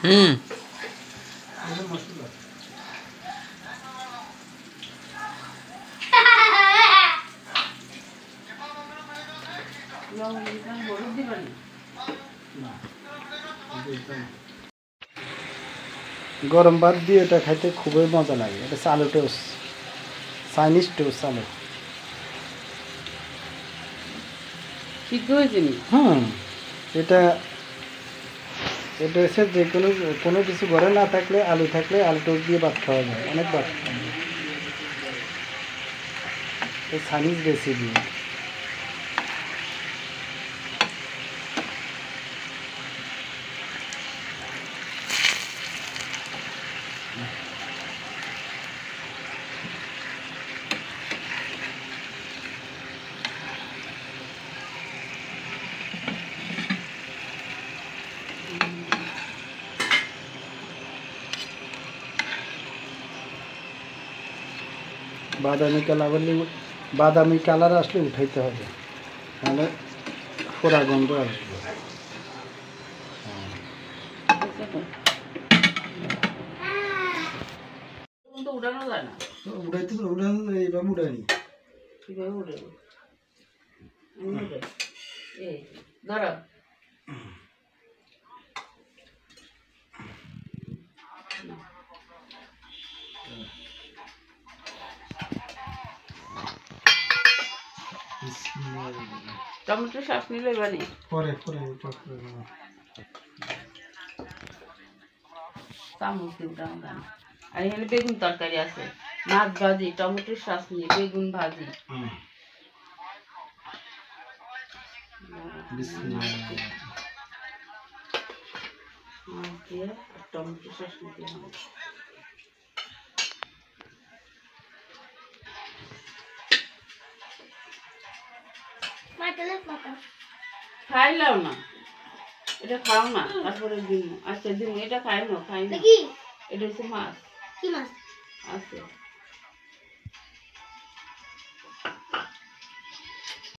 হুম গরম ভাত দিয়ে এটা খাইতে খুবই মজা লাগে। এটা চালু টোস্ট, চাইনিজ টোস্ট চালু। এটা এটা হচ্ছে যে কোনো কিছু ঘরে না থাকলে আলু থাকলে আলু টোস্ট দিয়ে ভাত খাওয়া যায়, অনেক ভাত খাওয়া যায়। Chinese recipe. বাদামি কালার আসলে উঠাইতে হবে, নাহলে পোড়া গন্ধ আসবে। উড়ানো যায় না, এইভাবে উড়াইনি। কিভাবে উড়াবো? এই ধরো টমেটো সস নিলে বানি পরে চামচ দিয়ে উঠানো যায় না। আর এখানে বেগুন তরকারি আছে, মাছ ভাজি, টমেটোর সস নিয়ে বেগুন ভাজি। মাছ দিয়ে টমেটো সস নিতে হবে। খাইলাও না, এটা খাও না, তারপরে দিন। আচ্ছা দিন, এটা খাই না, খাই না। এটা হচ্ছে মাছ, কি মাছ আছে।